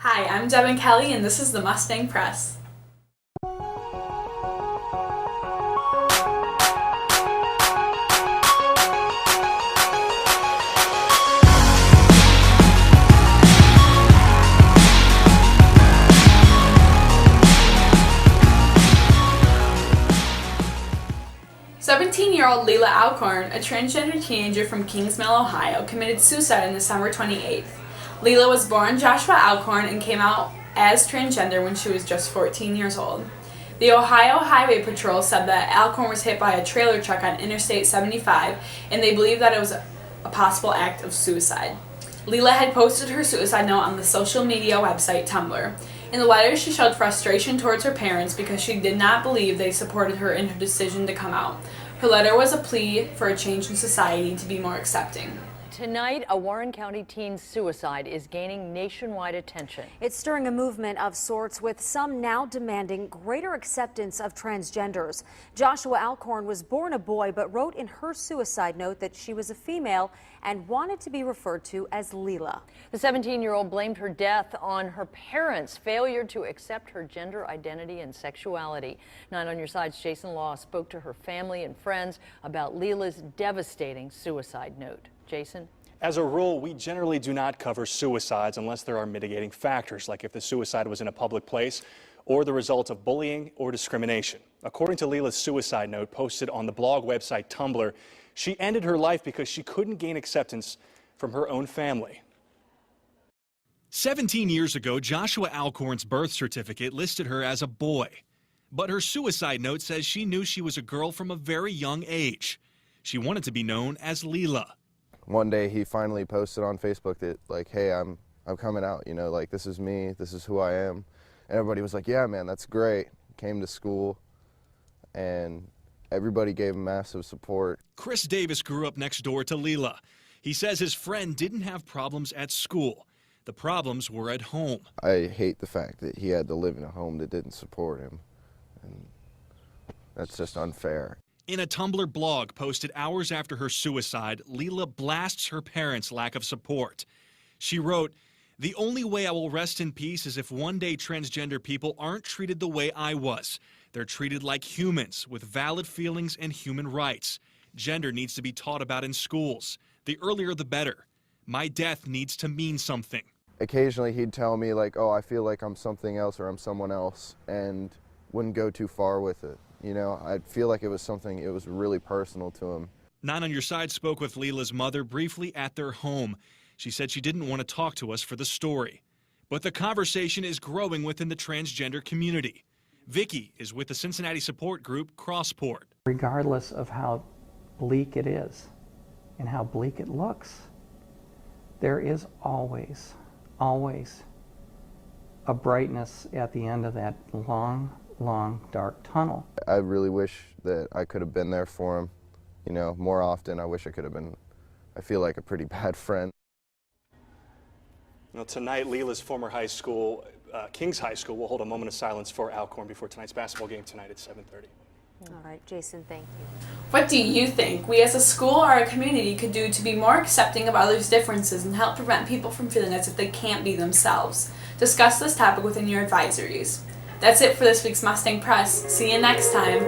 Hi, I'm Devin Kelly, and this is the Mustang Press. "17-year-old Leila Alcorn, a transgender teenager from Kings Mill, Ohio, committed suicide on December 28th. Leila was born Joshua Alcorn and came out as transgender when she was just 14 years old. The Ohio Highway Patrol said that Alcorn was hit by a trailer truck on Interstate 75, and they believe that it was a possible act of suicide. Leila had posted her suicide note on the social media website Tumblr. In the letter, she showed frustration towards her parents because she did not believe they supported her in her decision to come out. Her letter was a plea for a change in society to be more accepting. Tonight, a Warren County teen's suicide is gaining nationwide attention. It's stirring a movement of sorts, with some now demanding greater acceptance of transgenders. Joshua Alcorn was born a boy, but wrote in her suicide note that she was a female and wanted to be referred to as Leila. The 17-year-old blamed her death on her parents' failure to accept her gender identity and sexuality. 9 on Your Side's Jason Law spoke to her family and friends about Leila's devastating suicide note. Jason? As a rule, we generally do not cover suicides unless there are mitigating factors, like if the suicide was in a public place or the result of bullying or discrimination. According to Leila's suicide note posted on the blog website Tumblr, she ended her life because she couldn't gain acceptance from her own family. 17 years ago, Joshua Alcorn's birth certificate listed her as a boy. But her suicide note says she knew she was a girl from a very young age. She wanted to be known as Leila. One day he finally posted on Facebook that, like, hey, I'm coming out, you know, like, this is me, this is who I am. And everybody was like, yeah, man, that's great. Came to school and everybody gave him massive support. Chris Davis grew up next door to Leila. He says his friend didn't have problems at school. The problems were at home. I hate the fact that he had to live in a home that didn't support him. And that's just unfair. In a Tumblr blog posted hours after her suicide, Leila blasts her parents' lack of support. She wrote, "The only way I will rest in peace is if one day transgender people aren't treated the way I was. They're treated like humans with valid feelings and human rights. Gender needs to be taught about in schools. The earlier the better. My death needs to mean something." Occasionally he'd tell me, like, oh, I feel like I'm something else or I'm someone else, and wouldn't go too far with it. You know, I feel like it was something, it was really personal to him. 9 on Your Side spoke with Leila's mother briefly at their home. She said she didn't want to talk to us for the story. But the conversation is growing within the transgender community. Vicky is with the Cincinnati support group Crossport. Regardless of how bleak it is and how bleak it looks, there is always a brightness at the end of that long dark tunnel. I really wish that I could have been there for him, you know, more often. I wish I could have been, I feel like a pretty bad friend. Well, tonight, Leila's former high school, Kings High School, will hold a moment of silence for Alcorn before tonight's basketball game tonight at 7:30. All right, Jason, thank you. What do you think we as a school or a community could do to be more accepting of others' differences and help prevent people from feeling as if they can't be themselves? Discuss this topic within your advisories. That's it for this week's Mustang Press. See you next time.